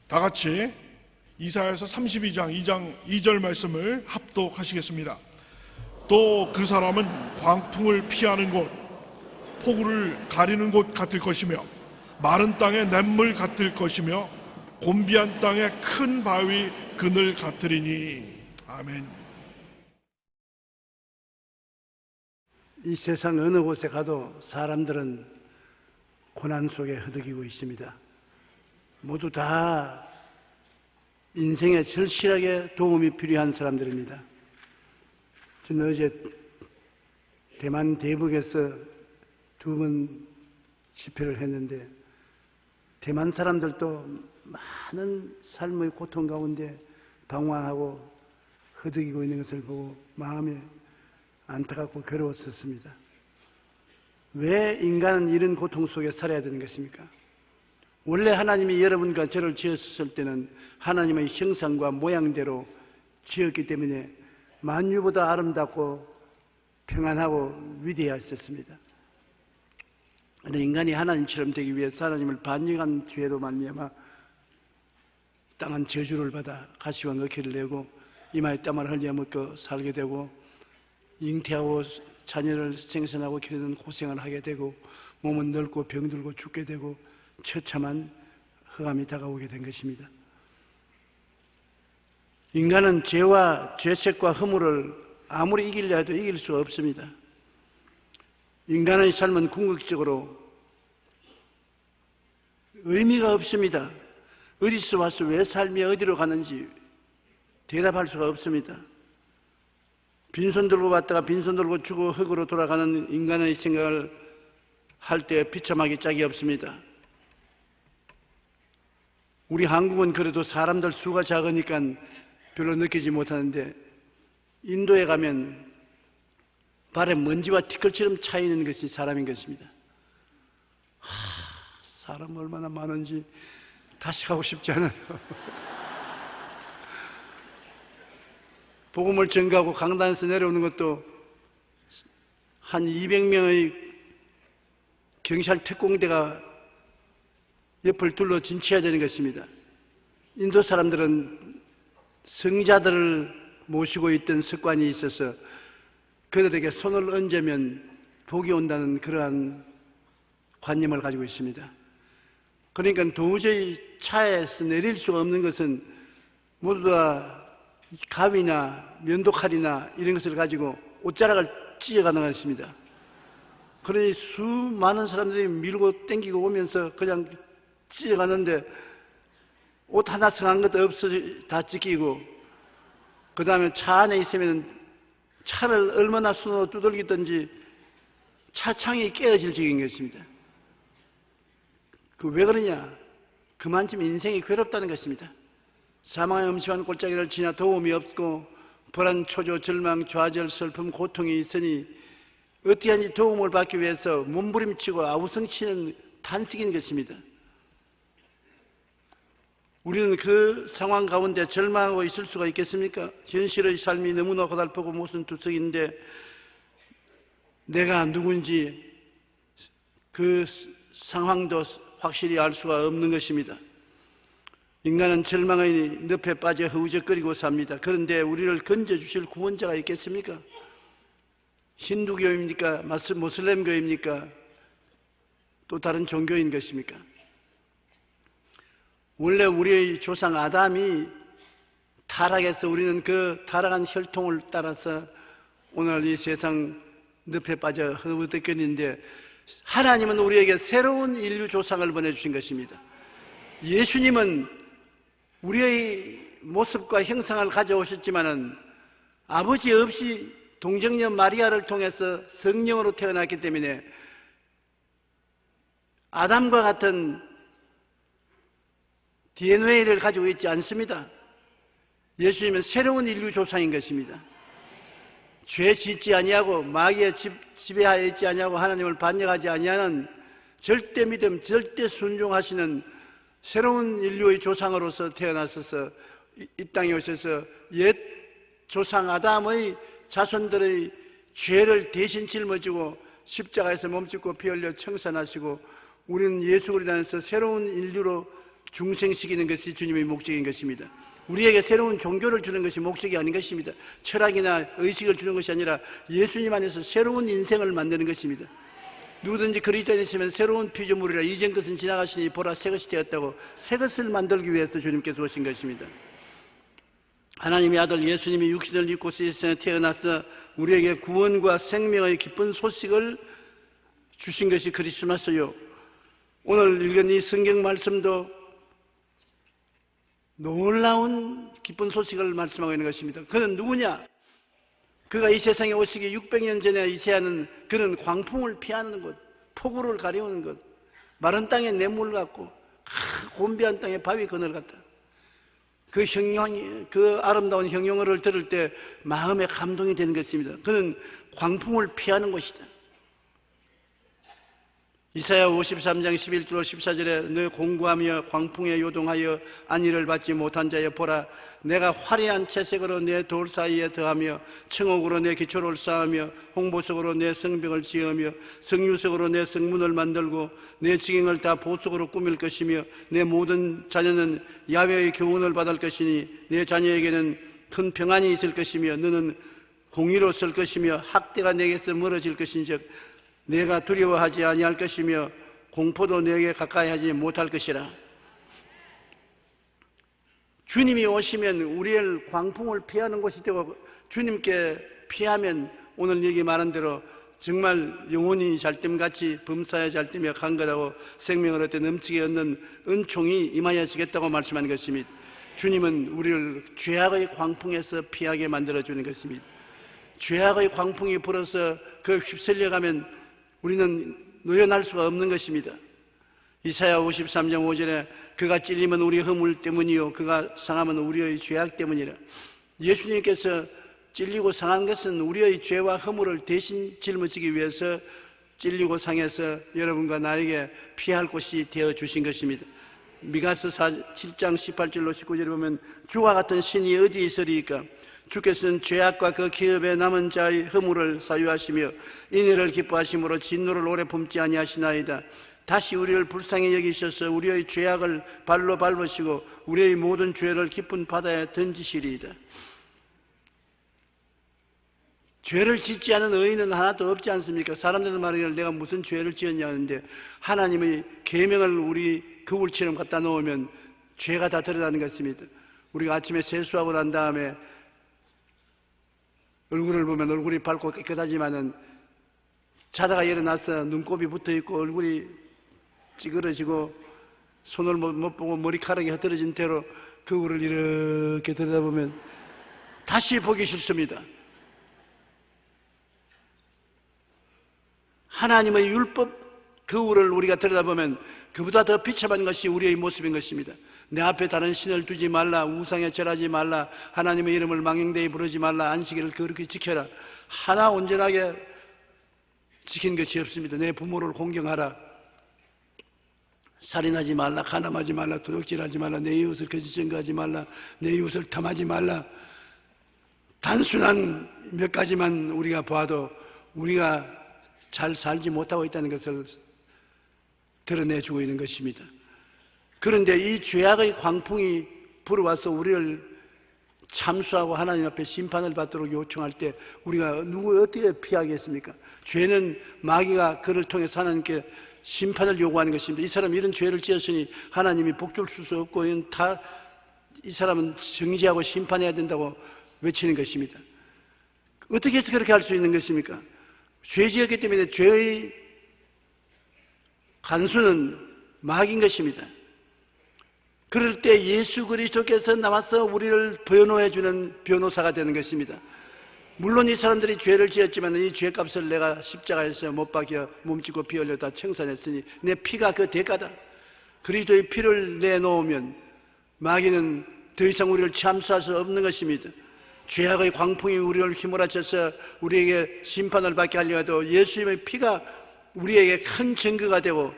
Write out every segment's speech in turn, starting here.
다 같이 이사야서 32장 2절 말씀을 합독하시겠습니다. 또 그 사람은 광풍을 피하는 곳, 폭우를 가리는 곳 같을 것이며 마른 땅의 냇물 같을 것이며 곤비한 땅의 큰 바위 그늘 같으리니. 아멘. 이 세상 어느 곳에 가도 사람들은 고난 속에 허덕이고 있습니다. 모두 다 인생에 절실하게 도움이 필요한 사람들입니다. 저는 어제 대만 대북에서 2번 집회를 했는데 대만 사람들도 많은 삶의 고통 가운데 방황하고 허덕이고 있는 것을 보고 마음이 안타깝고 괴로웠었습니다. 왜 인간은 이런 고통 속에 살아야 되는 것입니까? 원래 하나님이 여러분과 저를 지었을 때는 하나님의 형상과 모양대로 지었기 때문에 만유보다 아름답고 평안하고 위대하셨습니다. 그런데 인간이 하나님처럼 되기 위해서 하나님을 반역한 죄로 말미암아 땅은 저주를 받아 가시와 넣기를 내고 이마에 땀을 흘려 먹고 살게 되고 잉태하고 자녀를 생산하고 기르는 고생을 하게 되고 몸은 늙고 병들고 죽게 되고 처참한 흑암이 다가오게 된 것입니다. 인간은 죄와 죄책과 허물을 아무리 이기려 해도 이길 수가 없습니다. 인간의 삶은 궁극적으로 의미가 없습니다. 어디서 와서 왜 삶이 어디로 가는지 대답할 수가 없습니다. 빈손 들고 왔다가 빈손 들고 주고 흙으로 돌아가는 인간의 생각을 할 때 비참하기 짝이 없습니다. 우리 한국은 그래도 사람들 수가 작으니까 별로 느끼지 못하는데 인도에 가면 발에 먼지와 티끌처럼 차이는 것이 사람인 것입니다. 사람 얼마나 많은지 다시 가고 싶지 않아요. 복음을 전가하고 강단에서 내려오는 것도 한 200명의 경찰 특공대가 옆을 둘러 진치해야 되는 것입니다. 인도 사람들은 성자들을 모시고 있던 습관이 있어서 그들에게 손을 얹으면 복이 온다는 그러한 관념을 가지고 있습니다. 그러니까 도저히 차에서 내릴 수가 없는 것은 모두 다 가위나 면도칼이나 이런 것을 가지고 옷자락을 찢어가는 것입니다. 그러니 수많은 사람들이 밀고 땡기고 오면서 그냥 찢어가는데 옷 하나 성한 것도 없어 다 찢기고 그 다음에 차 안에 있으면 차를 얼마나 손으로 두들기든지 차창이 깨어질 지경인 것입니다. 왜 그러냐? 그만큼 인생이 괴롭다는 것입니다. 사망의 음침한 골짜기를 지나 도움이 없고 불안, 초조, 절망, 좌절, 슬픔, 고통이 있으니 어떠한지 도움을 받기 위해서 몸부림치고 아우성치는 탄식인 것입니다. 우리는 그 상황 가운데 절망하고 있을 수가 있겠습니까? 현실의 삶이 너무나 고달프고 모순투성인데 내가 누군지 그 상황도 확실히 알 수가 없는 것입니다. 인간은 절망의 늪에 빠져 허우적거리고 삽니다. 그런데 우리를 건져주실 구원자가 있겠습니까? 힌두교입니까? 모슬렘교입니까? 또 다른 종교인 것입니까? 원래 우리의 조상 아담이 타락해서 우리는 그 타락한 혈통을 따라서 오늘 이 세상 늪에 빠져 허우적거리는데 하나님은 우리에게 새로운 인류 조상을 보내주신 것입니다. 예수님은 우리의 모습과 형상을 가져오셨지만은 아버지 없이 동정녀 마리아를 통해서 성령으로 태어났기 때문에 아담과 같은 DNA를 가지고 있지 않습니다. 예수님은 새로운 인류 조상인 것입니다. 죄 짓지 아니하고 마귀의 지배하에 있지 아니하고 하나님을 반역하지 아니하는 절대 믿음, 절대 순종하시는 새로운 인류의 조상으로서 태어나셔서 이 땅에 오셔서 옛 조상 아담의 자손들의 죄를 대신 짊어지고 십자가에서 몸짓고 피 흘려 청산하시고 우리는 예수 그리스도 안에서 새로운 인류로 중생시키는 것이 주님의 목적인 것입니다. 우리에게 새로운 종교를 주는 것이 목적이 아닌 것입니다. 철학이나 의식을 주는 것이 아니라 예수님 안에서 새로운 인생을 만드는 것입니다. 누구든지 그리스도 안에 있으면 새로운 피조물이라 이전 것은 지나가시니 보라 새 것이 되었다고 새 것을 만들기 위해서 주님께서 오신 것입니다. 하나님의 아들 예수님이 육신을 입고 세상에 태어나서 우리에게 구원과 생명의 기쁜 소식을 주신 것이 크리스마스요. 오늘 읽은 이 성경 말씀도 놀라운 기쁜 소식을 말씀하고 있는 것입니다. 그는 누구냐? 그가 이 세상에 오시기 600년 전에 이세하는 그는 광풍을 피하는 것, 폭우를 가려우는 것, 마른 땅에 냇물 같고 곤비한 땅에 바위 그늘 같다. 그 아름다운 형용어를 들을 때 마음에 감동이 되는 것입니다. 그는 광풍을 피하는 것이다. 이사야 53장 11절 14절에 너 공고하며 광풍에 요동하여 안위를 받지 못한 자여 보라 내가 화려한 채색으로 내 돌 사이에 더하며 청옥으로 내 기초를 쌓으며 홍보석으로 내 성벽을 지으며 성유석으로 내 성문을 만들고 내 지경을 다 보석으로 꾸밀 것이며 내 모든 자녀는 야훼의 교훈을 받을 것이니 내 자녀에게는 큰 평안이 있을 것이며 너는 공의로 설 것이며 학대가 내게서 멀어질 것인즉 내가 두려워하지 아니할 것이며 공포도 내게 가까이 하지 못할 것이라. 주님이 오시면 우리를 광풍을 피하는 곳이 되고 주님께 피하면 오늘 여기 말한 대로 정말 영혼이 잘됨같이 범사에 잘되며 강건하고 생명을 얻되 넘치게 얻는 은총이 임하여지겠다고 말씀하는 것입니다. 주님은 우리를 죄악의 광풍에서 피하게 만들어주는 것입니다. 죄악의 광풍이 불어서 그 휩쓸려가면 우리는 노연할 수가 없는 것입니다. 이사야 53장 5절에 그가 찔리면 우리 허물 때문이요 그가 상하면 우리의 죄악 때문이라. 예수님께서 찔리고 상한 것은 우리의 죄와 허물을 대신 짊어지기 위해서 찔리고 상해서 여러분과 나에게 피할 곳이 되어주신 것입니다. 미가서 7장 18절로 19절에 보면 주와 같은 신이 어디 있으리까 주께서는 죄악과 그 기업에 남은 자의 허물을 사유하시며 인애를 기뻐하심으로 진노를 오래 품지 아니하시나이다. 다시 우리를 불쌍히 여기셔서 우리의 죄악을 발로 밟으시고 우리의 모든 죄를 깊은 바다에 던지시리이다. 죄를 짓지 않은 의인은 하나도 없지 않습니까? 사람들은 말하기를 내가 무슨 죄를 지었냐 하는데 하나님의 계명을 우리 거울처럼 갖다 놓으면 죄가 다 드러나는 것입니다. 우리가 아침에 세수하고 난 다음에 얼굴을 보면 얼굴이 밝고 깨끗하지만은 자다가 일어나서 눈곱이 붙어있고 얼굴이 찌그러지고 손을 못 보고 머리카락이 흩어진 채로 거울을 이렇게 들여다보면 다시 보기 싫습니다. 하나님의 율법 거울을 우리가 들여다보면 그보다 더 비참한 것이 우리의 모습인 것입니다. 내 앞에 다른 신을 두지 말라, 우상에 절하지 말라, 하나님의 이름을 망령되이 부르지 말라, 안식일을 거룩히 지켜라. 하나 온전하게 지킨 것이 없습니다. 내 부모를 공경하라, 살인하지 말라, 간음하지 말라, 도둑질하지 말라, 내 이웃을 거짓 증거하지 말라, 내 이웃을 탐하지 말라. 단순한 몇 가지만 우리가 봐도 우리가 잘 살지 못하고 있다는 것을 드러내주고 있는 것입니다. 그런데 이 죄악의 광풍이 불어와서 우리를 참수하고 하나님 앞에 심판을 받도록 요청할 때 우리가 누구 어떻게 피하겠습니까? 죄는 마귀가 그를 통해서 하나님께 심판을 요구하는 것입니다. 이 사람이 이런 죄를 지었으니 하나님이 복줄 수 없고 이 사람은 정죄하고 심판해야 된다고 외치는 것입니다. 어떻게 해서 그렇게 할 수 있는 것입니까? 죄 지었기 때문에 죄의 간수는 마귀인 것입니다. 그럴 때 예수 그리스도께서 나와서 우리를 변호해 주는 변호사가 되는 것입니다. 물론 이 사람들이 죄를 지었지만 이 죄값을 내가 십자가에서 못 박여 몸짓고 피 흘려 다 청산했으니 내 피가 그 대가다. 그리스도의 피를 내놓으면 마귀는 더 이상 우리를 참수할 수 없는 것입니다. 죄악의 광풍이 우리를 휘몰아쳐서 우리에게 심판을 받게 하려 해도 예수님의 피가 우리에게 큰 증거가 되고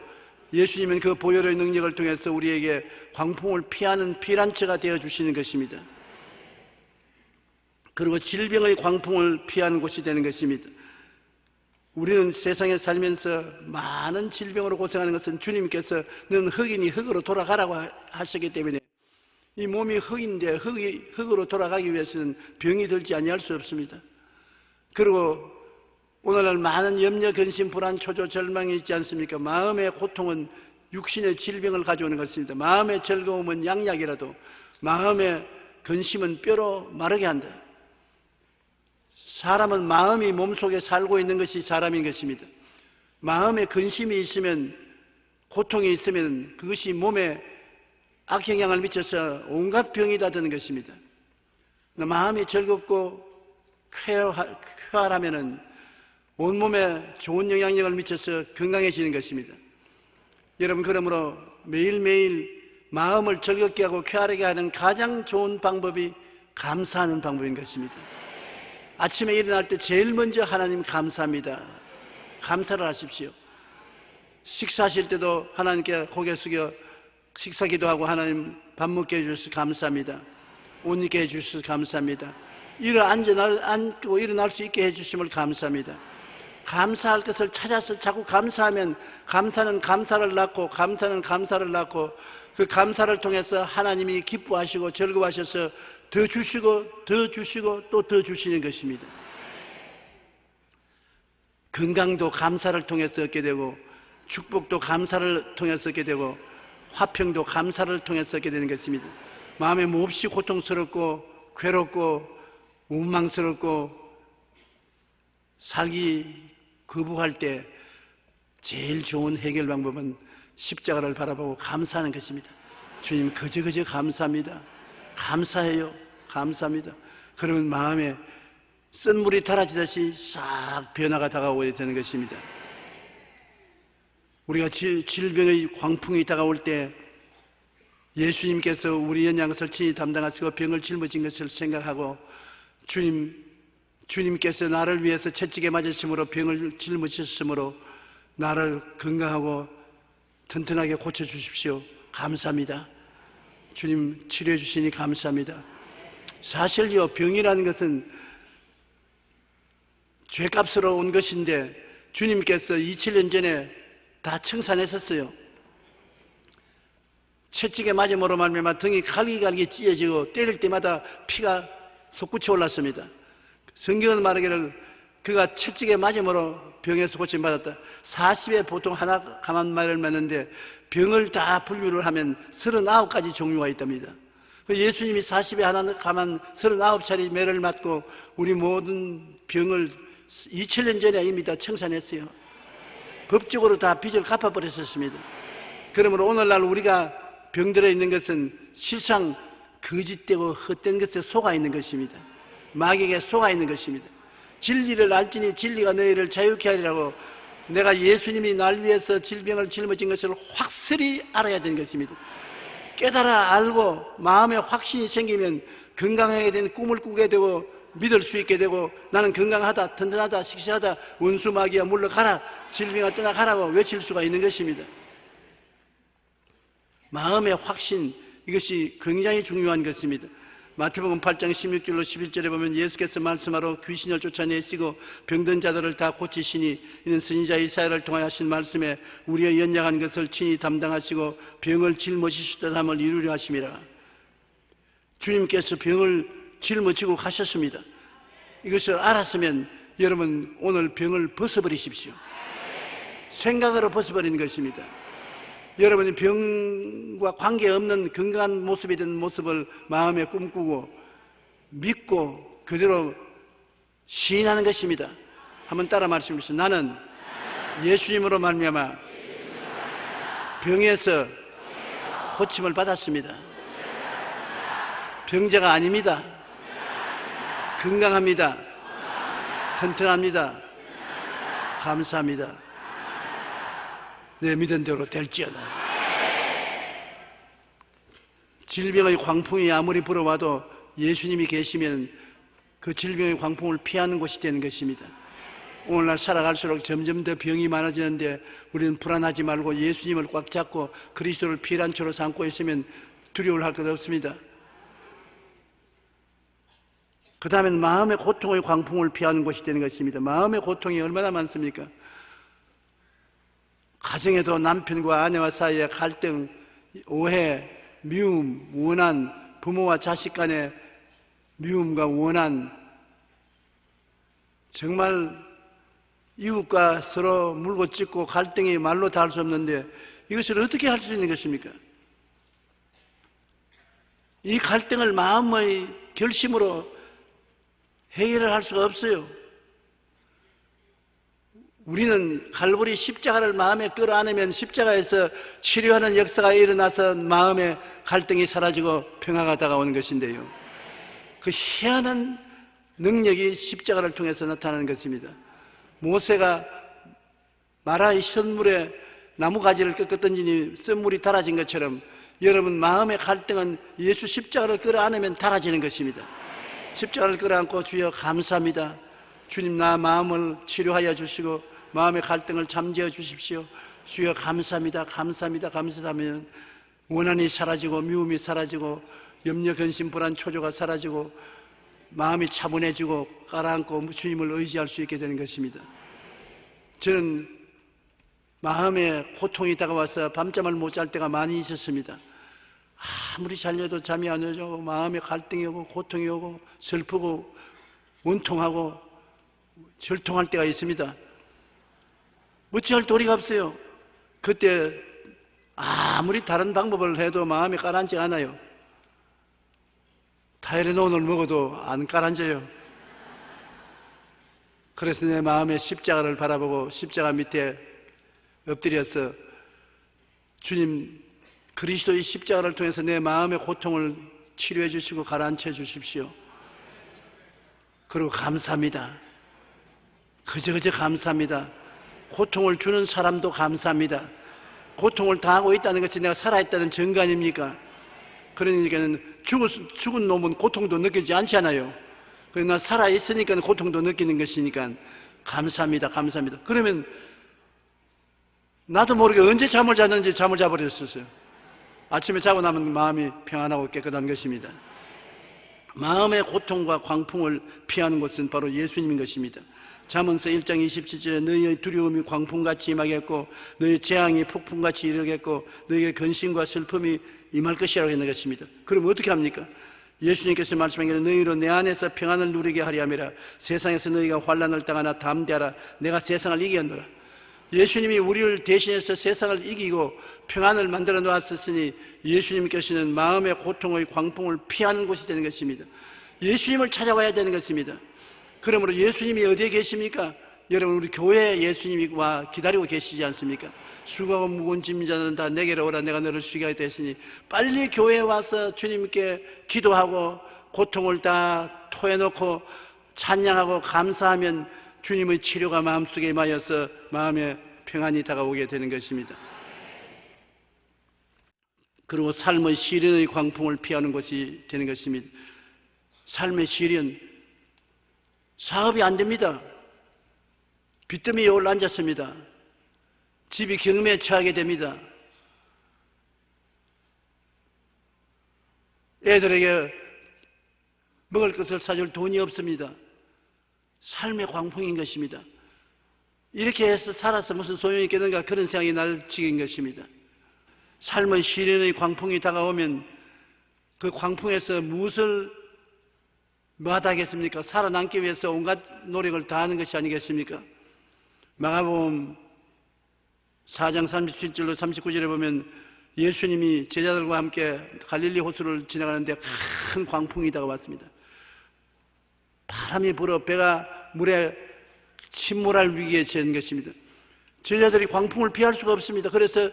예수님은 그 보혈의 능력을 통해서 우리에게 광풍을 피하는 피난처가 되어주시는 것입니다. 그리고 질병의 광풍을 피하는 곳이 되는 것입니다. 우리는 세상에 살면서 많은 질병으로 고생하는 것은 주님께서 너는 흙이니 흙으로 돌아가라고 하셨기 때문에 이 몸이 흙인데 흙으로 돌아가기 위해서는 병이 들지 아니할 수 없습니다. 그리고 오늘날 많은 염려, 근심, 불안, 초조, 절망이 있지 않습니까? 마음의 고통은 육신의 질병을 가져오는 것입니다. 마음의 즐거움은 양약이라도 마음의 근심은 뼈로 마르게 한다. 사람은 마음이 몸속에 살고 있는 것이 사람인 것입니다. 마음에 근심이 있으면, 고통이 있으면 그것이 몸에 악영향을 미쳐서 온갖 병이 다 드는 것입니다. 마음이 즐겁고 쾌활하면 온몸에 좋은 영향력을 미쳐서 건강해지는 것입니다. 여러분, 그러므로 매일매일 마음을 즐겁게 하고 쾌활하게 하는 가장 좋은 방법이 감사하는 방법인 것입니다. 아침에 일어날 때 제일 먼저 하나님 감사합니다. 감사를 하십시오. 식사하실 때도 하나님께 고개 숙여 식사 기도하고 하나님 밥 먹게 해주셔서 감사합니다. 옷 입게 해주셔서 감사합니다. 앉고 일어날 수 있게 해주심을 감사합니다. 감사할 것을 찾아서 자꾸 감사하면 감사는 감사를 낳고 감사는 감사를 낳고 그 감사를 통해서 하나님이 기뻐하시고 즐거워하셔서 더 주시고 더 주시고 또 더 주시는 것입니다. 건강도 감사를 통해서 얻게 되고 축복도 감사를 통해서 얻게 되고 화평도 감사를 통해서 얻게 되는 것입니다. 마음에 몹시 고통스럽고 괴롭고 원망스럽고 살기 거부할 때 제일 좋은 해결 방법은 십자가를 바라보고 감사하는 것입니다. 주님 그저 감사합니다. 감사해요. 감사합니다. 그러면 마음에 쓴물이 달아지듯이 싹 변화가 다가오게 되는 것입니다. 우리가 질병의 광풍이 다가올 때 예수님께서 우리 연약한 것을 친히 담당하시고 병을 짊어진 것을 생각하고 주님께서 나를 위해서 채찍에 맞으심으로 병을 짊어지셨으므로 나를 건강하고 튼튼하게 고쳐주십시오. 감사합니다. 주님 치료해 주시니 감사합니다. 사실요, 병이라는 것은 죄값으로 온 것인데 주님께서 27년 전에 다 청산했었어요. 채찍에 맞음으로 말미암아 등이 갈기갈기 찢어지고 때릴 때마다 피가 솟구쳐 올랐습니다. 성경은 말하기를 그가 채찍에 맞음으로 병에서 고침받았다. 40에 보통 하나 감한 말을 맞는데 병을 다 분류를 하면 39가지 종류가 있답니다. 예수님이 40에 하나 감한 39차례 매를 맞고 우리 모든 병을 2000년 전에 이미 다 청산했어요. 법적으로 다 빚을 갚아버렸었습니다. 그러므로 오늘날 우리가 병들어 있는 것은 실상 거짓되고 헛된 것에 속아 있는 것입니다. 마귀에게 속아 있는 것입니다. 진리를 알지니 진리가 너희를 자유케 하리라고 내가 예수님이 날 위해서 질병을 짊어진 것을 확실히 알아야 되는 것입니다. 깨달아 알고 마음에 확신이 생기면 건강하게 된 꿈을 꾸게 되고 믿을 수 있게 되고 나는 건강하다, 튼튼하다, 씩씩하다, 원수 마귀야 물러가라, 질병아 떠나가라고 외칠 수가 있는 것입니다. 마음의 확신, 이것이 굉장히 중요한 것입니다. 마태복음 8장 16절로 11절에 보면 예수께서 말씀하러 귀신을 쫓아내시고 병든 자들을 다 고치시니 이는 선지자 이사야를 통하여 하신 말씀에 우리의 연약한 것을 친히 담당하시고 병을 짊어지셨다 함을 이루려 하심이라. 주님께서 병을 짊어지고 가셨습니다. 이것을 알았으면 여러분 오늘 병을 벗어버리십시오. 생각으로 벗어버리는 것입니다. 여러분이 병과 관계없는 건강한 모습이 된 모습을 마음에 꿈꾸고 믿고 그대로 시인하는 것입니다. 한번 따라 말씀해주세요. 나는 예수님으로 말미암아 병에서 고침을 받았습니다. 병자가 아닙니다. 건강합니다. 튼튼합니다. 감사합니다. 내 믿은 대로 될지어다. 질병의 광풍이 아무리 불어와도 예수님이 계시면 그 질병의 광풍을 피하는 곳이 되는 것입니다. 오늘날 살아갈수록 점점 더 병이 많아지는데 우리는 불안하지 말고 예수님을 꽉 잡고 그리스도를 피난처로 삼고 있으면 두려워할 것 없습니다. 그 다음에는 마음의 고통의 광풍을 피하는 곳이 되는 것입니다. 마음의 고통이 얼마나 많습니까? 가정에도 남편과 아내와 사이에 갈등, 오해, 미움, 원한, 부모와 자식 간의 미움과 원한, 정말 이웃과 서로 물고 찢고 갈등이 말로 다 할 수 없는데 이것을 어떻게 할 수 있는 것입니까? 이 갈등을 마음의 결심으로 해결을 할 수가 없어요. 우리는 갈보리 십자가를 마음에 끌어안으면 십자가에서 치료하는 역사가 일어나서 마음의 갈등이 사라지고 평화가 다가오는 것인데요, 그 희한한 능력이 십자가를 통해서 나타나는 것입니다. 모세가 마라의 선물에 나무가지를 꺾어 던지니 썬물이 달아진 것처럼 여러분 마음의 갈등은 예수 십자가를 끌어안으면 달아지는 것입니다. 십자가를 끌어안고 주여 감사합니다. 주님 나 마음을 치료하여 주시고 마음의 갈등을 잠재워 주십시오. 주여 감사합니다. 감사합니다. 감사하면 원한이 사라지고 미움이 사라지고 염려 근심 불안 초조가 사라지고 마음이 차분해지고 깔아앉고 주님을 의지할 수 있게 되는 것입니다. 저는 마음에 고통이 다가와서 밤잠을 못 잘 때가 많이 있었습니다. 아무리 잘려도 잠이 안 오죠. 마음에 갈등이 오고 고통이 오고 슬프고 원통하고 절통할 때가 있습니다. 어찌할 도리가 없어요. 그때 아무리 다른 방법을 해도 마음이 가라앉지 않아요. 타이레놀을 먹어도 안 가라앉아요. 그래서 내 마음에 십자가를 바라보고 십자가 밑에 엎드려서 주님 그리스도의 십자가를 통해서 내 마음의 고통을 치료해 주시고 가라앉혀 주십시오. 그리고 감사합니다. 그저 감사합니다. 고통을 주는 사람도 감사합니다. 고통을 당하고 있다는 것이 내가 살아있다는 증거 아닙니까? 그러니까는 죽은 놈은 고통도 느끼지 않잖아요. 그러나 살아있으니까 고통도 느끼는 것이니까 감사합니다. 감사합니다. 그러면 나도 모르게 언제 잠을 잤는지 잠을 자버렸었어요. 아침에 자고 나면 마음이 평안하고 깨끗한 것입니다. 마음의 고통과 광풍을 피하는 것은 바로 예수님인 것입니다. 잠언서 1장 27절에 너희의 두려움이 광풍같이 임하겠고 너희의 재앙이 폭풍같이 이르겠고 너희의 근심과 슬픔이 임할 것이라고 했는 것입니다. 그럼 어떻게 합니까? 예수님께서 말씀하기를 너희로 내 안에서 평안을 누리게 하리 함이라. 세상에서 너희가 환난을 당하나 담대하라. 내가 세상을 이겼노라. 예수님이 우리를 대신해서 세상을 이기고 평안을 만들어 놓았으니 예수님께서는 마음의 고통의 광풍을 피하는 곳이 되는 것입니다. 예수님을 찾아와야 되는 것입니다. 그러므로 예수님이 어디에 계십니까? 여러분 우리 교회에 예수님이 와 기다리고 계시지 않습니까? 수고하고 무거운 짐 자는 다 내게로 오라 내가 너를 쉬게 하겠다 했으니 빨리 교회에 와서 주님께 기도하고 고통을 다 토해놓고 찬양하고 감사하면 주님의 치료가 마음속에 임하여서 마음에 평안이 다가오게 되는 것입니다. 그리고 삶의 시련의 광풍을 피하는 것이 되는 것입니다. 삶의 시련, 사업이 안 됩니다. 빚더미에 올라앉았습니다. 집이 경매에 처하게 됩니다. 애들에게 먹을 것을 사줄 돈이 없습니다. 삶의 광풍인 것입니다. 이렇게 해서 살아서 무슨 소용이 있겠는가 그런 생각이 날 지경인 것입니다. 삶의 시련의 광풍이 다가오면 그 광풍에서 무엇을 하겠습니까? 살아남기 위해서 온갖 노력을 다하는 것이 아니겠습니까? 마가복음 4장 37절로 39절에 보면 예수님이 제자들과 함께 갈릴리 호수를 지나가는데 큰 광풍이 다가왔습니다. 바람이 불어 배가 물에 침몰할 위기에 처한 것입니다. 제자들이 광풍을 피할 수가 없습니다. 그래서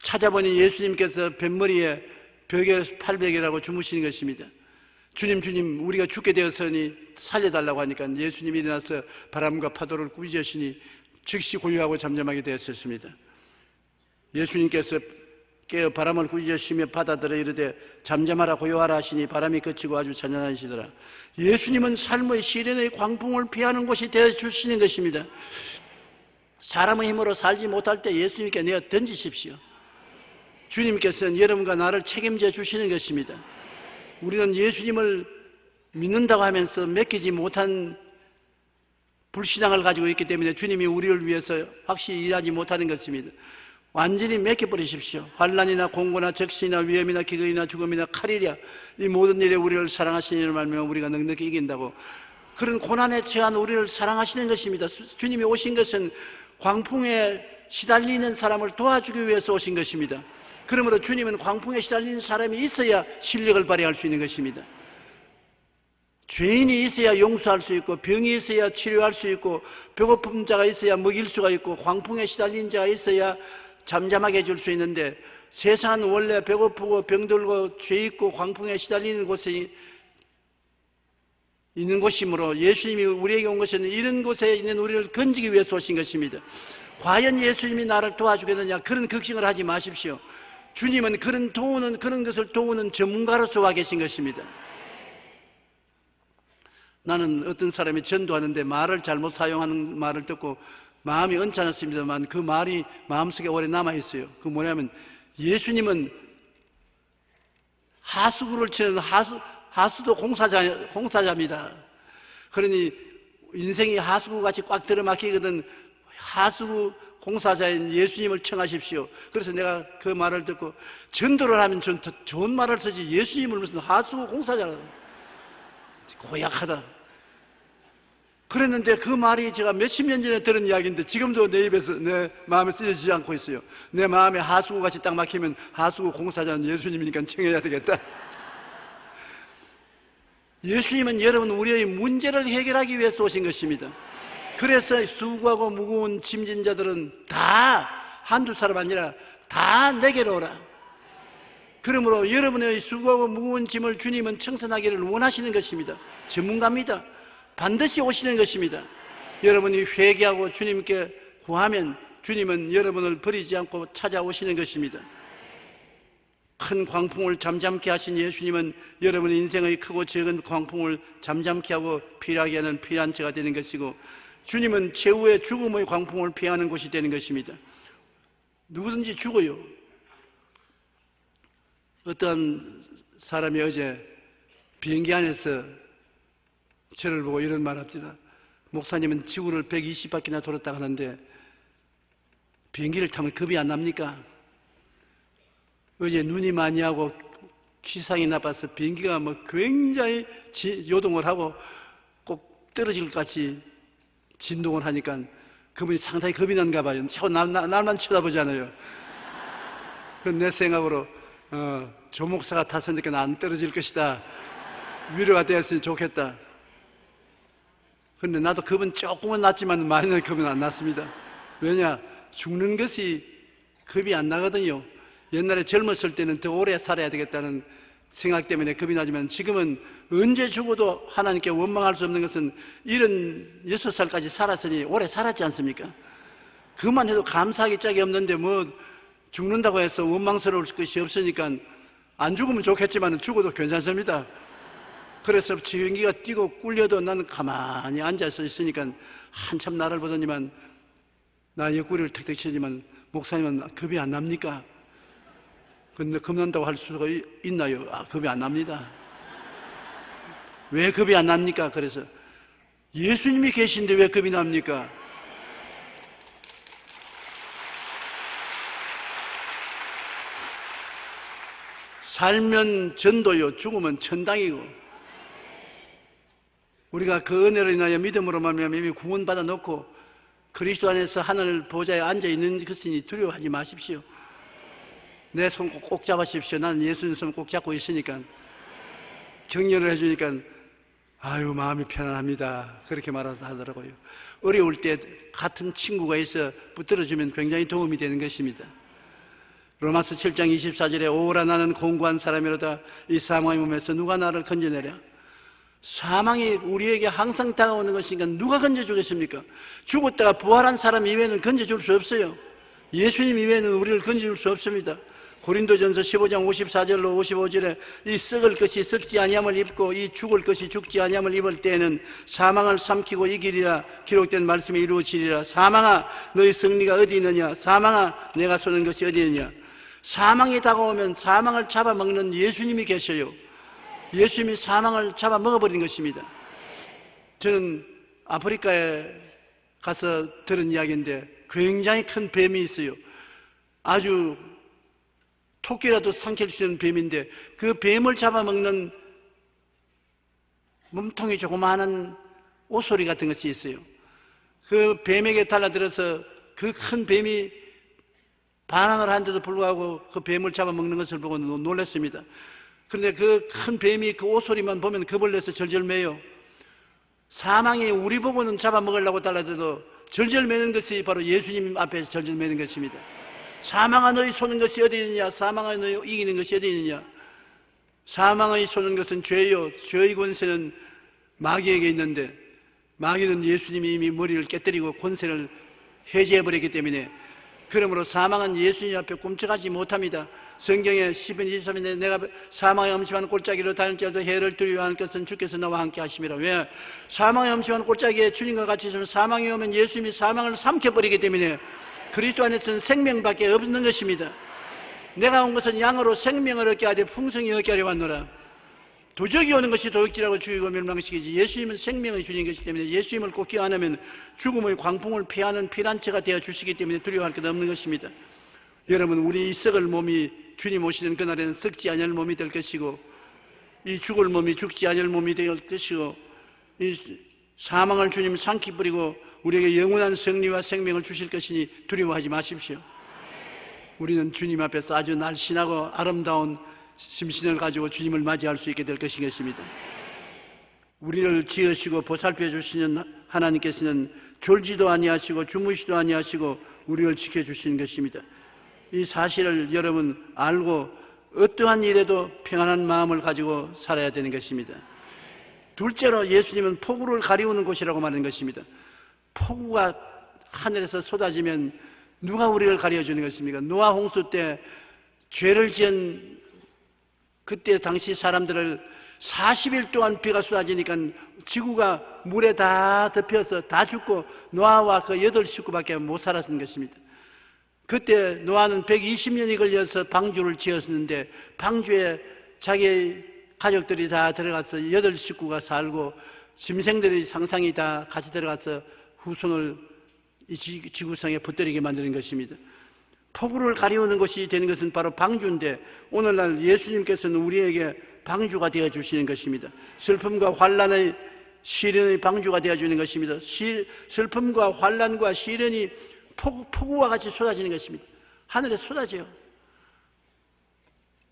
찾아보니 예수님께서 뱃머리에 벽에 800이라고 주무시는 것입니다. 주님 우리가 죽게 되었으니 살려달라고 하니까 예수님이 일어나서 바람과 파도를 꾸짖으시니 즉시 고요하고 잠잠하게 되었습니다. 예수님께서 깨어 바람을 꾸짖으시며 바다들어 이르되 잠잠하라 고요하라 하시니 바람이 그치고 아주 잔잔하시더라. 예수님은 삶의 시련의 광풍을 피하는 곳이 되어주시는 것입니다. 사람의 힘으로 살지 못할 때 예수님께 내어 던지십시오. 주님께서는 여러분과 나를 책임져 주시는 것입니다. 우리는 예수님을 믿는다고 하면서 맡기지 못한 불신앙을 가지고 있기 때문에 주님이 우리를 위해서 확실히 일하지 못하는 것입니다. 완전히 맡겨버리십시오. 환난이나 공고나 적신이나 위험이나 기근이나 죽음이나 칼이랴 이 모든 일에 우리를 사랑하시는 이를 말미암아 우리가 넉넉히 이긴다고. 그런 고난에 처한 우리를 사랑하시는 것입니다. 주님이 오신 것은 광풍에 시달리는 사람을 도와주기 위해서 오신 것입니다. 그러므로 주님은 광풍에 시달리는 사람이 있어야 실력을 발휘할 수 있는 것입니다. 죄인이 있어야 용서할 수 있고, 병이 있어야 치료할 수 있고, 배고픈 자가 있어야 먹일 수가 있고, 광풍에 시달린 자가 있어야 잠잠하게 해줄 수 있는데, 세상은 원래 배고프고 병들고 죄 있고 광풍에 시달리는 곳이 있는 곳이므로 예수님이 우리에게 온 것은 이런 곳에 있는 우리를 건지기 위해서 오신 것입니다. 과연 예수님이 나를 도와주겠느냐, 그런 걱정을 하지 마십시오. 주님은 그런 것을 도우는 전문가로서 와 계신 것입니다. 나는 어떤 사람이 전도하는데 말을 잘못 사용하는 말을 듣고 마음이 언짢았습니다만 그 말이 마음속에 오래 남아있어요. 그 뭐냐면 예수님은 하수구를 치는 하수도 공사자입니다. 그러니 인생이 하수구같이 꽉 들어막히거든 하수구 공사자인 예수님을 청하십시오. 그래서 내가 그 말을 듣고 전도를 하면 전 더 좋은 말을 쓰지 예수님을 무슨 하수구 공사자라고 고약하다 그랬는데 그 말이 제가 몇십 년 전에 들은 이야기인데 지금도 내 입에서 내 마음에 쓰여지지 않고 있어요. 내 마음에 하수구같이 딱 막히면 하수구 공사자는 예수님이니까 청해야 되겠다. 예수님은 여러분 우리의 문제를 해결하기 위해서 오신 것입니다. 그래서 수고하고 무거운 짐진 자들은 다 한두 사람 아니라 다 내게로 오라. 그러므로 여러분의 수고하고 무거운 짐을 주님은 청산하기를 원하시는 것입니다. 전문가입니다. 반드시 오시는 것입니다. 여러분이 회개하고 주님께 구하면 주님은 여러분을 버리지 않고 찾아오시는 것입니다. 큰 광풍을 잠잠케 하신 예수님은 여러분의 인생의 크고 작은 광풍을 잠잠케 하고 피하게 하는 피난처가 되는 것이고, 주님은 최후의 죽음의 광풍을 피하는 곳이 되는 것입니다. 누구든지 죽어요. 어떤 사람이 어제 비행기 안에서 저를 보고 이런 말 합니다. 목사님은 지구를 120바퀴나 돌았다 하는데 비행기를 타면 겁이 안 납니까? 어제 눈이 많이 하고 기상이 나빠서 비행기가 굉장히 요동을 하고 꼭 떨어질 것 같이 진동을 하니까 그분이 상당히 겁이 난가 봐요. 자꾸 날만 쳐다보잖아요. 내 생각으로 조 목사가 탔으니까 안 떨어질 것이다. 위로가 되었으니 좋겠다. 그런데 나도 겁은 조금은 났지만 많이는 겁은 안 났습니다. 왜냐? 죽는 것이 겁이 안 나거든요. 옛날에 젊었을 때는 더 오래 살아야 되겠다는 생각 때문에 겁이 나지만 지금은 언제 죽어도 하나님께 원망할 수 없는 것은 76살까지 살았으니 오래 살았지 않습니까? 그만 해도 감사하기 짝이 없는데 죽는다고 해서 원망스러울 것이 없으니까 안 죽으면 좋겠지만 죽어도 괜찮습니다. 그래서 비행기가 뛰고 꿀려도 나는 가만히 앉아서 있으니까 한참 나를 보더니만 나 옆구리를 textex 치지만 목사님은 겁이 안 납니까? 근데 겁난다고 할 수가 있나요? 겁이 안 납니다. 왜 겁이 안 납니까? 그래서 예수님이 계신데 왜 겁이 납니까? 살면 전도요, 죽으면 천당이고, 우리가 그 은혜로 인하여 믿음으로 말미암아 이미 구원받아 놓고 그리스도 안에서 하늘 보좌에 앉아 있는 것이니 두려워하지 마십시오. 내 손 꼭 잡으십시오. 나는 예수님 손 꼭 잡고 있으니까. 격려를 해주니까 아유 마음이 편안합니다. 그렇게 말하더라고요. 어려울 때 같은 친구가 있어 붙들어주면 굉장히 도움이 되는 것입니다. 로마서 7장 24절에 오라 나는 공고한 사람이로다 이 사망의 몸에서 누가 나를 건져내랴. 사망이 우리에게 항상 다가오는 것이니까 누가 건져주겠습니까? 죽었다가 부활한 사람 이외에는 건져줄 수 없어요. 예수님 이외에는 우리를 건져줄 수 없습니다. 고린도전서 15장 54절로 55절에 이 썩을 것이 썩지 아니함을 입고 이 죽을 것이 죽지 아니함을 입을 때에는 사망을 삼키고 이기리라 기록된 말씀이 이루어지리라. 사망아 너희 승리가 어디 있느냐? 사망아 내가 쏘는 것이 어디 있느냐? 사망이 다가오면 사망을 잡아먹는 예수님이 계셔요. 예수님이 사망을 잡아먹어버린 것입니다. 저는 아프리카에 가서 들은 이야기인데 굉장히 큰 뱀이 있어요. 아주 토끼라도 삼킬 수 있는 뱀인데 그 뱀을 잡아먹는 몸통이 조그마한 오소리 같은 것이 있어요. 그 뱀에게 달라들어서 그 큰 뱀이 반항을 한데도 불구하고 그 뱀을 잡아먹는 것을 보고 놀랐습니다. 그런데 그 큰 뱀이 그 오소리만 보면 겁을 내서 절절 매요. 사망이 우리 보고는 잡아먹으려고 달라들어도 절절 매는 것이 바로 예수님 앞에서 절절 매는 것입니다. 사망아 너희 쏘는 것이 어디 있느냐? 사망아 너희 이기는 것이 어디 있느냐? 사망의 쏘는 것은 죄요, 죄의 권세는 마귀에게 있는데 마귀는 예수님이 이미 머리를 깨뜨리고 권세를 해제해버렸기 때문에 그러므로 사망은 예수님 앞에 꿈쩍하지 못합니다. 성경에 시편 23편에 내가 사망의 엄심한 골짜기로 다닐지라도 해를 두려워하는 것은 주께서 나와 함께 하심이라. 왜? 사망의 엄심한 골짜기에 주님과 같이 있으면 사망이 오면 예수님이 사망을 삼켜버리기 때문에 그리스도 안에서는 생명밖에 없는 것입니다. 내가 온 것은 양으로 생명을 얻게 하되 풍성히 얻게 하려 왔노라. 도적이 오는 것이 도적질하고 죽이고 멸망시키지 예수님은 생명의 주인 것이기 때문에 예수님을 꼭 기억 안 하면 죽음의 광풍을 피하는 피난처가 되어 주시기 때문에 두려워할 것 없는 것입니다. 여러분, 우리 이 썩을 몸이 주님 오시는 그날에는 썩지 아니할 몸이 될 것이고 이 죽을 몸이 죽지 아니할 몸이 될 것이고 이 사망을 주님 삼키 뿌리고 우리에게 영원한 승리와 생명을 주실 것이니 두려워하지 마십시오. 우리는 주님 앞에서 아주 날씬하고 아름다운 심신을 가지고 주님을 맞이할 수 있게 될 것이겠습니다. 우리를 지으시고 보살펴 주시는 하나님께서는 졸지도 아니하시고 주무시도 아니하시고 우리를 지켜주시는 것입니다. 이 사실을 여러분 알고 어떠한 일에도 평안한 마음을 가지고 살아야 되는 것입니다. 둘째로 예수님은 폭우를 가리우는 곳이라고 말하는 것입니다. 폭우가 하늘에서 쏟아지면 누가 우리를 가려주는 것입니까? 노아 홍수 때 죄를 지은 그때 당시 사람들을 40일 동안 비가 쏟아지니까 지구가 물에 다 덮여서 다 죽고 노아와 그 8식구밖에 못 살았던 것입니다. 그때 노아는 120년이 걸려서 방주를 지었는데 방주에 자기 가족들이 다 들어가서 8식구가 살고 짐승들이 상상이 다 같이 들어가서 후손을 이 지구상에 퍼뜨리게 만드는 것입니다. 폭우를 가리우는 것이 되는 것은 바로 방주인데 오늘날 예수님께서는 우리에게 방주가 되어 주시는 것입니다. 슬픔과 환난의 시련의 방주가 되어 주는 것입니다. 슬픔과 환난과 시련이 폭우와 같이 쏟아지는 것입니다. 하늘에 쏟아져요.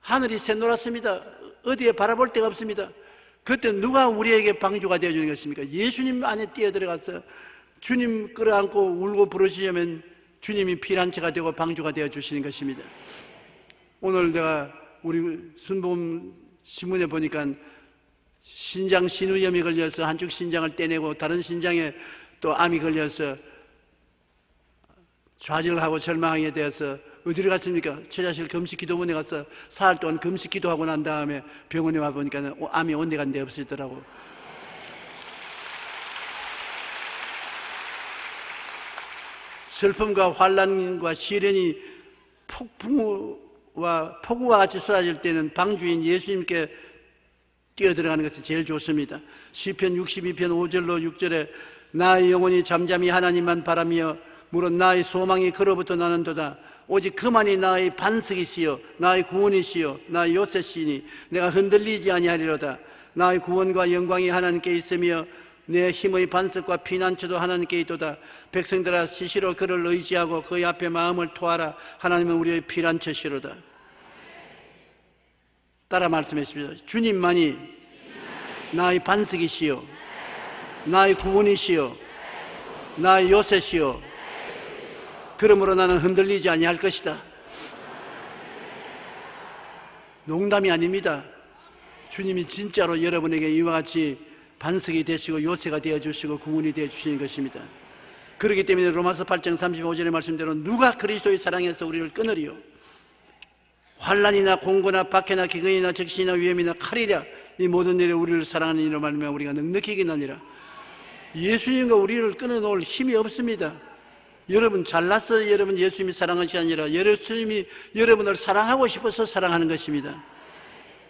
하늘이 새노랗습니다. 어디에 바라볼 데가 없습니다. 그때 누가 우리에게 방주가 되어 주는 것입니까? 예수님 안에 뛰어들어가서 주님 끌어안고 울고 부르시려면 주님이 피난처가 되고 방주가 되어 주시는 것입니다. 오늘 내가 우리 순복음 신문에 보니까 신장 신우염이 걸려서 한쪽 신장을 떼내고 다른 신장에 또 암이 걸려서 좌절하고 절망하게 되어서 어디를 갔습니까? 처자실 금식 기도원에 가서 사흘 동안 금식 기도하고 난 다음에 병원에 와보니까 암이 온데가 데 없어졌더라고. 슬픔과 환난과 시련이 폭우와 같이 쏟아질 때는 방주인 예수님께 뛰어들어가는 것이 제일 좋습니다. 시편 62편 5절로 6절에 나의 영혼이 잠잠히 하나님만 바라며 물론 나의 소망이 그로부터 나는도다. 오직 그만이 나의 반석이시여 나의 구원이시여 나의 요새시니 내가 흔들리지 아니하리로다. 나의 구원과 영광이 하나님께 있으며 내 힘의 반석과 피난처도 하나님께 있도다. 백성들아 시시로 그를 의지하고 그의 앞에 마음을 토하라. 하나님은 우리의 피난처시로다. 따라 말씀해 주십시오. 주님만이 나의 반석이시여 나의 구원이시여 나의 요새시여 그러므로 나는 흔들리지 아니할 것이다. 농담이 아닙니다. 주님이 진짜로 여러분에게 이와 같이 반석이 되시고 요새가 되어주시고 구원이 되어주시는 것입니다. 그렇기 때문에 로마서 8장 35절의 말씀대로 누가 그리스도의 사랑에서 우리를 끊으리요? 환난이나 공고나 박해나 기근이나 적신이나 위험이나 칼이랴 이 모든 일에 우리를 사랑하는 이로 말미암아 우리가 넉넉히 이기나니라. 예수님과 우리를 끊어놓을 힘이 없습니다. 여러분 잘났어 여러분 예수님이 사랑하시 아니라 예수님이 여러분을 사랑하고 싶어서 사랑하는 것입니다.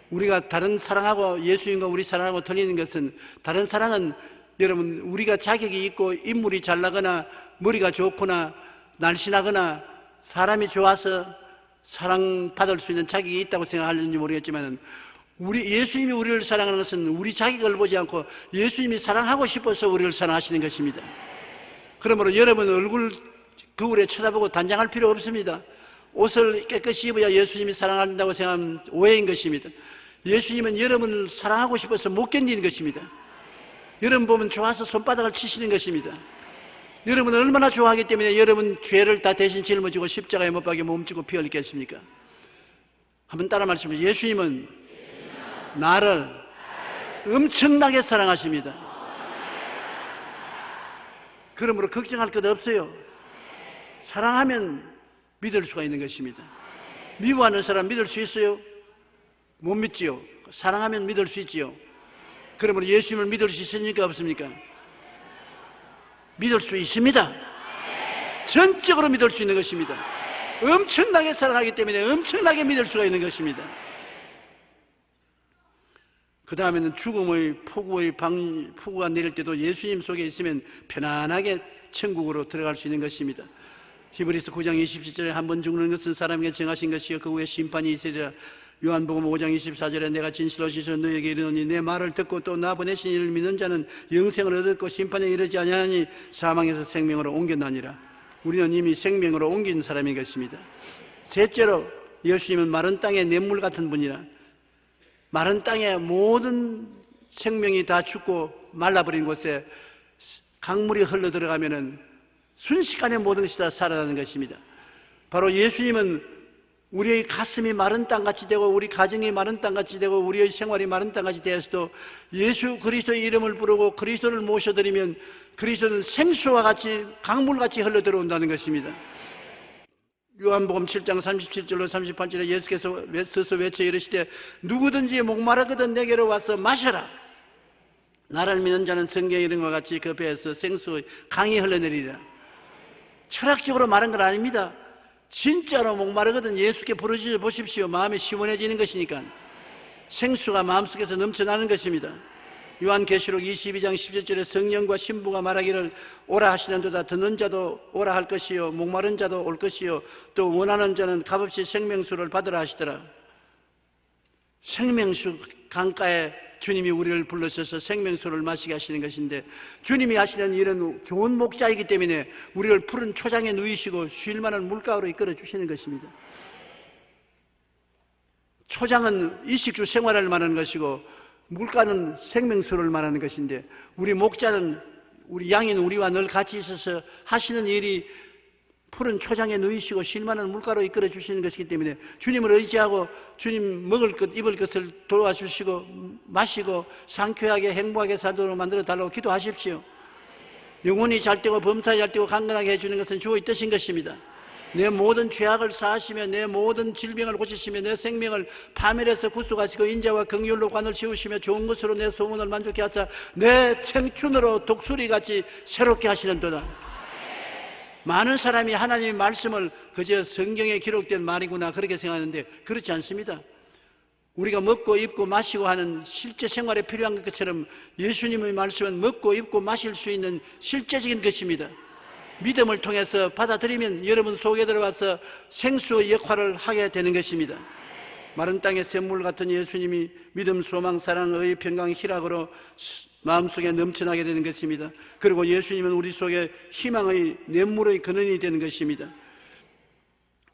우리가 다른 사랑하고 예수님과 우리 사랑하고 틀리는 것은, 다른 사랑은 여러분 우리가 자격이 있고 인물이 잘나거나 머리가 좋거나 날씬하거나 사람이 좋아서 사랑받을 수 있는 자격이 있다고 생각하는지 모르겠지만, 우리 예수님이 우리를 사랑하는 것은 우리 자격을 보지 않고 예수님이 사랑하고 싶어서 우리를 사랑하시는 것입니다. 그러므로 여러분 얼굴 거울에 쳐다보고 단장할 필요 없습니다. 옷을 깨끗이 입어야 예수님이 사랑한다고 생각하면 오해인 것입니다. 예수님은 여러분을 사랑하고 싶어서 못 견디는 것입니다. 여러분 보면 좋아서 손바닥을 치시는 것입니다. 여러분은 얼마나 좋아하기 때문에 여러분 죄를 다 대신 짊어지고 십자가에 못 박여 몸지고 피 흘리겠습니까? 한번 따라 말씀해. 예수님은 나를 엄청나게 사랑하십니다. 그러므로 걱정할 것 없어요. 사랑하면 믿을 수가 있는 것입니다. 미워하는 사람 믿을 수 있어요? 못 믿지요. 사랑하면 믿을 수 있지요. 그러므로 예수님을 믿을 수 있습니까? 없습니까? 믿을 수 있습니다. 전적으로 믿을 수 있는 것입니다. 엄청나게 사랑하기 때문에 엄청나게 믿을 수가 있는 것입니다. 그 다음에는 죽음의 폭우가 내릴 때도 예수님 속에 있으면 편안하게 천국으로 들어갈 수 있는 것입니다. 히브리서 9장 27절에 한 번 죽는 것은 사람에게 정하신 것이요 그 후에 심판이 있으리라. 요한복음 5장 24절에 내가 진실로 지서 너에게 이르노니 내 말을 듣고 또 나 보내신 이를 믿는 자는 영생을 얻었고 심판에 이르지 아니하니 사망에서 생명으로 옮겼나니라. 우리는 이미 생명으로 옮긴 사람인 것입니다. 셋째로, 예수님은 마른 땅의 냇물 같은 분이라. 마른 땅에 모든 생명이 다 죽고 말라버린 곳에 강물이 흘러 들어가면은 순식간에 모든 것이 다 살아나는 것입니다. 바로 예수님은 우리의 가슴이 마른 땅같이 되고 우리 가정이 마른 땅같이 되고 우리의 생활이 마른 땅같이 되어서도 예수 그리스도의 이름을 부르고 그리스도를 모셔드리면 그리스도는 생수와 같이 강물같이 흘러 들어온다는 것입니다. 요한복음 7장 37절로 38절에 예수께서 서서 외쳐 이르시되 누구든지 목마르거든 내게로 와서 마셔라. 나를 믿는 자는 성경에 이른 것 같이 그 배에서 생수의 강이 흘러내리리라. 철학적으로 말한 건 아닙니다. 진짜로 목마르거든 예수께 부르짖어 보십시오. 마음이 시원해지는 것이니까. 생수가 마음속에서 넘쳐나는 것입니다. 요한계시록 22장 17절에 성령과 신부가 말하기를 오라 하시는도다. 듣는 자도 오라 할 것이요 목마른 자도 올 것이요 또 원하는 자는 값없이 생명수를 받으라 하시더라. 생명수 강가에 주님이 우리를 불러서서 생명수를 마시게 하시는 것인데, 주님이 하시는 일은 좋은 목자이기 때문에 우리를 푸른 초장에 누이시고 쉴 만한 물가로 이끌어 주시는 것입니다. 초장은 이식주 생활을 말하는 것이고 물가는 생명수를 말하는 것인데, 우리 목자는 우리 양인 우리와 늘 같이 있어서 하시는 일이 푸른 초장에 누이시고 쉴만한 물가로 이끌어 주시는 것이기 때문에 주님을 의지하고 주님 먹을 것 입을 것을 도와주시고 마시고 상쾌하게 행복하게 살도록 만들어 달라고 기도하십시오. 영혼이 잘 되고 범사에 잘 되고 강건하게 해주는 것은 주의 뜻인 것입니다. 내 모든 죄악을 사하시며 내 모든 질병을 고치시며 내 생명을 파멸해서 구속하시고 인자와 긍휼로 관을 씌우시며 좋은 것으로 내 소원을 만족케 하사 내 청춘으로 독수리같이 새롭게 하시는도다. 많은 사람이 하나님의 말씀을 그저 성경에 기록된 말이구나 그렇게 생각하는데 그렇지 않습니다. 우리가 먹고 입고 마시고 하는 실제 생활에 필요한 것처럼 예수님의 말씀은 먹고 입고 마실 수 있는 실제적인 것입니다. 믿음을 통해서 받아들이면 여러분 속에 들어와서 생수의 역할을 하게 되는 것입니다. 마른 땅의 샘물 같은 예수님이 믿음, 소망, 사랑, 의, 평강, 희락으로 마음속에 넘쳐나게 되는 것입니다. 그리고 예수님은 우리 속에 희망의 냇물의 근원이 되는 것입니다.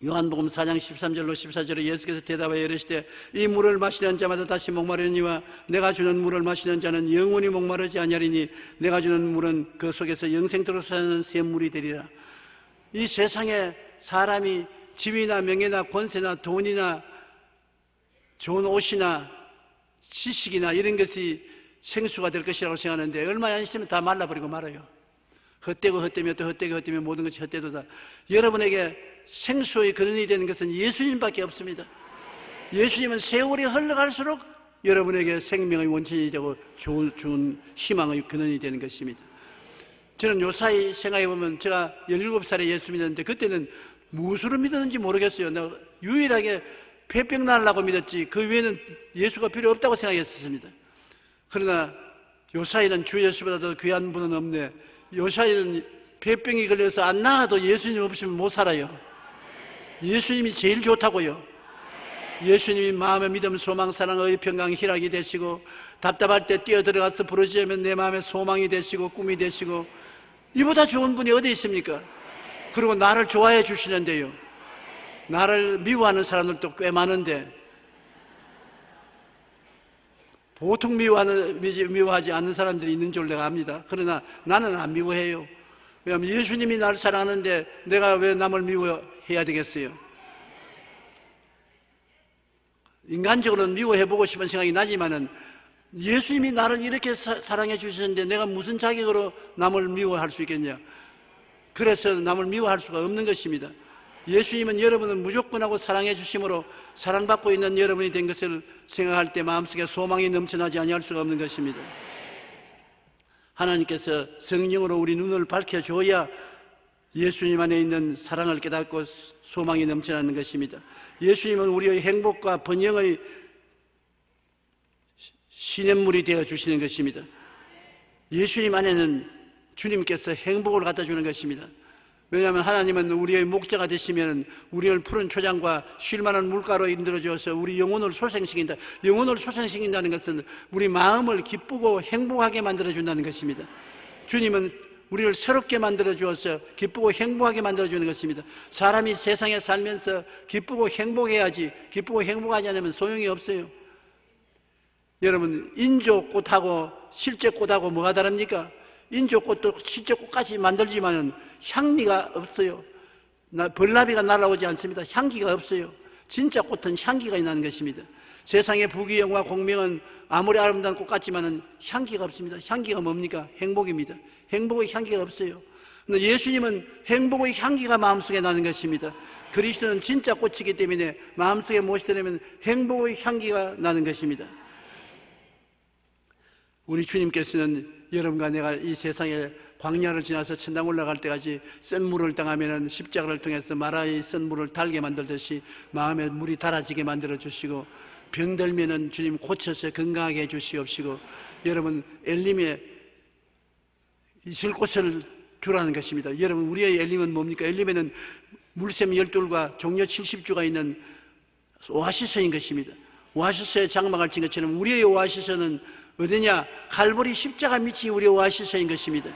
요한복음 4장 13절로 14절에 예수께서 대답하여 이르시되 이 물을 마시는 자마다 다시 목마르니와 내가 주는 물을 마시는 자는 영원히 목마르지 아니하리니 내가 주는 물은 그 속에서 영생토록 사는 샘물이 되리라. 이 세상에 사람이 지위나 명예나 권세나 돈이나 좋은 옷이나 지식이나 이런 것이 생수가 될 것이라고 생각하는데 얼마 안 있으면 다 말라버리고 말아요. 헛되고 헛되며 또 헛되고 헛되며 모든 것이 헛되도다. 여러분에게 생수의 근원이 되는 것은 예수님밖에 없습니다. 예수님은 세월이 흘러갈수록 여러분에게 생명의 원천이 되고 좋은 희망의 근원이 되는 것입니다. 저는 요사이 생각해 보면 제가 17살에 예수 믿었는데 그때는 무엇으로 믿었는지 모르겠어요. 내가 유일하게 폐병 나으려고 믿었지 그 외에는 예수가 필요 없다고 생각했었습니다. 그러나 요사이는 주 예수보다도 귀한 분은 없네. 요사이는 폐병이 걸려서 안 나아도 예수님 없으면 못 살아요. 예수님이 제일 좋다고요. 예수님이 마음의 믿음, 소망, 사랑, 의, 평강, 희락이 되시고 답답할 때 뛰어들어가서 부르짖으면 내 마음의 소망이 되시고 꿈이 되시고 이보다 좋은 분이 어디 있습니까? 그리고 나를 좋아해 주시는데요, 나를 미워하는 사람들도 꽤 많은데 보통 미워하지 않는 사람들이 있는 줄 내가 압니다. 그러나 나는 안 미워해요. 왜냐하면 예수님이 나를 사랑하는데 내가 왜 남을 미워해야 되겠어요? 인간적으로는 미워해보고 싶은 생각이 나지만은 예수님이 나를 이렇게 사랑해 주시는데 내가 무슨 자격으로 남을 미워할 수 있겠냐? 그래서 남을 미워할 수가 없는 것입니다. 예수님은 여러분을 무조건하고 사랑해 주심으로 사랑받고 있는 여러분이 된 것을 생각할 때 마음속에 소망이 넘쳐나지 아니할 수가 없는 것입니다. 하나님께서 성령으로 우리 눈을 밝혀줘야 예수님 안에 있는 사랑을 깨닫고 소망이 넘쳐나는 것입니다. 예수님은 우리의 행복과 번영의 시냇물이 되어 주시는 것입니다. 예수님 안에는 주님께서 행복을 갖다 주는 것입니다. 왜냐하면 하나님은 우리의 목자가 되시면 우리를 푸른 초장과 쉴만한 물가로 인도해 주어서 우리 영혼을 소생시킨다. 영혼을 소생시킨다는 것은 우리 마음을 기쁘고 행복하게 만들어 준다는 것입니다. 주님은 우리를 새롭게 만들어 주어서 기쁘고 행복하게 만들어 주는 것입니다. 사람이 세상에 살면서 기쁘고 행복해야지, 기쁘고 행복하지 않으면 소용이 없어요. 여러분, 인조꽃하고 실제 꽃하고 뭐가 다릅니까? 인조꽃도 실제 꽃까지 만들지만 향기가 없어요. 벌나비가 날아오지 않습니다. 향기가 없어요. 진짜 꽃은 향기가 나는 것입니다. 세상의 부귀영화 공명은 아무리 아름다운 꽃 같지만 향기가 없습니다. 향기가 뭡니까? 행복입니다. 행복의 향기가 없어요. 그런데 예수님은 행복의 향기가 마음속에 나는 것입니다. 그리스도는 진짜 꽃이기 때문에 마음속에 무엇이 들으면 행복의 향기가 나는 것입니다. 우리 주님께서는 여러분과 내가 이 세상에 광야를 지나서 천당 올라갈 때까지 쓴 물을 당하면 십자가를 통해서 마라의 쓴 물을 달게 만들듯이 마음에 물이 달아지게 만들어 주시고, 병들면은 주님 고쳐서 건강하게 해 주시옵시고, 여러분 엘림에 있을 곳을 주라는 것입니다. 여러분, 우리의 엘림은 뭡니까? 엘림에는 물샘 12과 종려 70주가 있는 오아시스인 것입니다. 오아시스에 장막을 친 것처럼 우리의 오아시스는 어디냐? 칼보리 십자가 밑이 우리의 오아시스인 것입니다.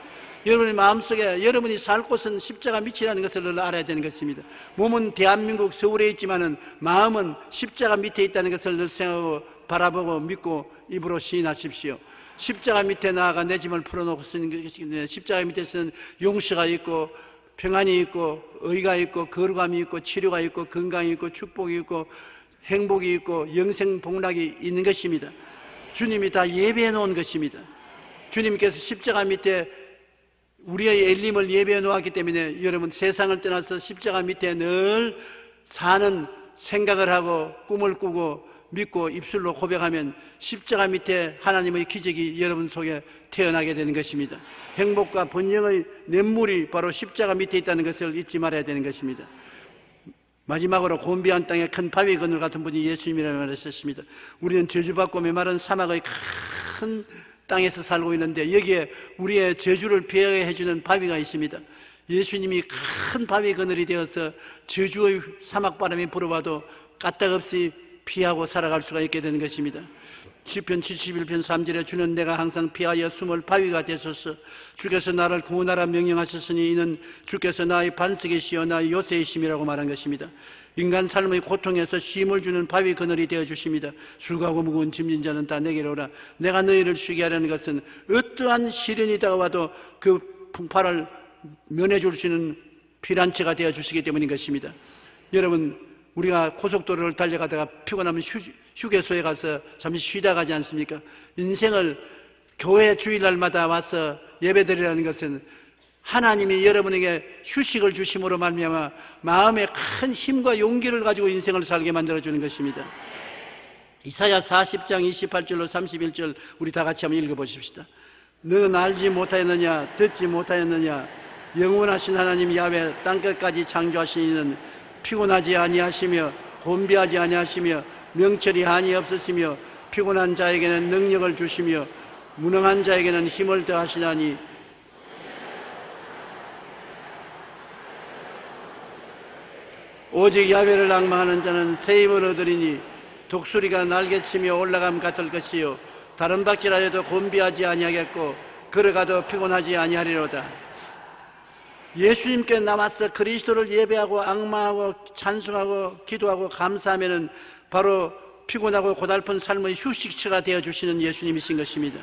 여러분의 마음속에 여러분이 살 곳은 십자가 밑이라는 것을 알아야 되는 것입니다. 몸은 대한민국 서울에 있지만은 마음은 십자가 밑에 있다는 것을 늘 생각하고 바라보고 믿고 입으로 시인하십시오. 십자가 밑에 나아가 내 짐을 풀어놓고 쓰는 것인데, 십자가 밑에서는 용서가 있고 평안이 있고 의가 있고 거룩함이 있고 치료가 있고 건강이 있고 축복이 있고 행복이 있고 영생 복락이 있는 것입니다. 주님이 다 예배해 놓은 것입니다. 주님께서 십자가 밑에 우리의 엘림을 예배해 놓았기 때문에 여러분, 세상을 떠나서 십자가 밑에 늘 사는 생각을 하고 꿈을 꾸고 믿고 입술로 고백하면 십자가 밑에 하나님의 기적이 여러분 속에 태어나게 되는 것입니다. 행복과 번영의 냇물이 바로 십자가 밑에 있다는 것을 잊지 말아야 되는 것입니다. 마지막으로 곤비한 땅에 큰 바위 그늘 같은 분이 예수님이라고 말하셨습니다. 우리는 저주받고 메마른 사막의 큰 땅에서 살고 있는데 여기에 우리의 저주를 피하게 해주는 바위가 있습니다. 예수님이 큰 바위 그늘이 되어서 저주의 사막바람이 불어와도 까딱없이 피하고 살아갈 수가 있게 되는 것입니다. 시편 71편 3절에 주는 내가 항상 피하여 숨을 바위가 되소서. 주께서 나를 구원하라 명령하셨으니 이는 주께서 나의 반석이시여 나의 요새이심이라고 말한 것입니다. 인간 삶의 고통에서 쉼을 주는 바위 그늘이 되어 주십니다. 수고하고 무거운 짐진 자는 다 내게로 오라. 내가 너희를 쉬게 하려는 것은 어떠한 시련이 다가와도 그 풍파를 면해 줄 수 있는 피난처가 되어 주시기 때문인 것입니다. 여러분, 우리가 고속도로를 달려가다가 피곤하면 휴게소에 가서 잠시 쉬다 가지 않습니까? 인생을 교회 주일날마다 와서 예배드리라는 것은 하나님이 여러분에게 휴식을 주심으로 말미암아 마음에 큰 힘과 용기를 가지고 인생을 살게 만들어주는 것입니다. 이사야 40장 28절로 31절 우리 다 같이 한번 읽어보십시다. 너는 알지 못하였느냐? 듣지 못하였느냐? 영원하신 하나님 야훼 땅끝까지 창조하신 이는 피곤하지 아니하시며 곤비하지 아니하시며 명철이 한이 없으시며 피곤한 자에게는 능력을 주시며 무능한 자에게는 힘을 더하시나니 오직 야훼를 낭망하는 자는 새 힘을 얻으리니 독수리가 날개치며 올라감 같을 것이요 다른 박질하여도 곤비하지 아니하겠고 걸어가도 피곤하지 아니하리로다. 예수님께 남아서 그리스도를 예배하고 앙망하고 찬송하고 기도하고 감사하면은 바로 피곤하고 고달픈 삶의 휴식처가 되어주시는 예수님이신 것입니다.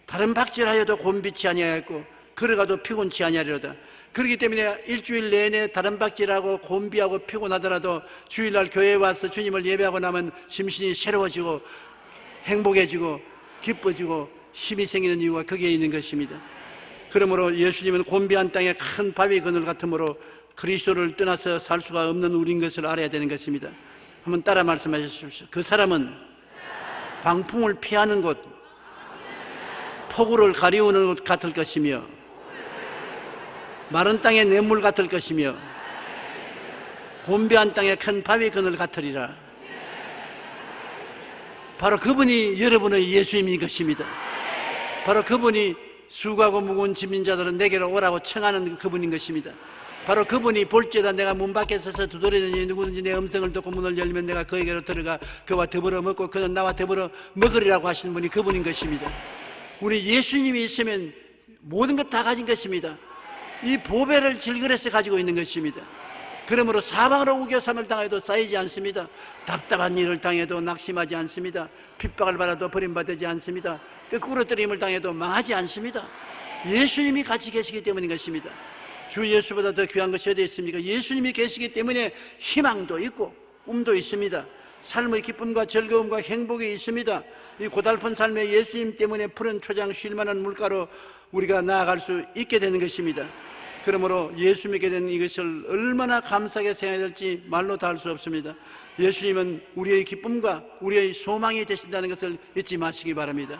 다른 박질하여도 곤비치 아니하겠고 걸어가도 피곤치 아니하리로다. 그렇기 때문에 일주일 내내 다른 박질하고 곤비하고 피곤하더라도 주일날 교회에 와서 주님을 예배하고 나면 심신이 새로워지고 행복해지고 기뻐지고 힘이 생기는 이유가 거기에 있는 것입니다. 그러므로 예수님은 곤비한 땅에 큰 바위 그늘 같으므로 그리스도를 떠나서 살 수가 없는 우리인 것을 알아야 되는 것입니다. 한번 따라 말씀하십시오. 그 사람은 광풍을 피하는 곳, 폭우를 가리우는 곳 같을 것이며 마른 땅의 냇물 같을 것이며 곤비한 땅의 큰 바위 그늘 같으리라. 바로 그분이 여러분의 예수님인 것입니다. 바로 그분이 수고하고 무거운 짐진 자들은 내게로 오라고 청하는 그분인 것입니다. 바로 그분이 볼지어다 내가 문 밖에 서서 두드리느니 누구든지 내 음성을 듣고 문을 열면 내가 그에게로 들어가 그와 더불어 먹고 그는 나와 더불어 먹으리라고 하시는 분이 그분인 것입니다. 우리 예수님이 있으면 모든 것 다 가진 것입니다. 이 보배를 질그레서 가지고 있는 것입니다. 그러므로 사방으로 우겨삼을 당해도 쌓이지 않습니다. 답답한 일을 당해도 낙심하지 않습니다. 핍박을 받아도 버림받지 않습니다. 거꾸로 뜨림을 당해도 망하지 않습니다. 예수님이 같이 계시기 때문인 것입니다. 주 예수보다 더 귀한 것이 어디 있습니까? 예수님이 계시기 때문에 희망도 있고 꿈도 있습니다. 삶의 기쁨과 즐거움과 행복이 있습니다. 이 고달픈 삶에 예수님 때문에 푸른 초장 쉴만한 물가로 우리가 나아갈 수 있게 되는 것입니다. 그러므로 예수 믿게 된 이것을 얼마나 감사하게 생각해야 될지 말로 다 할 수 없습니다. 예수님은 우리의 기쁨과 우리의 소망이 되신다는 것을 잊지 마시기 바랍니다.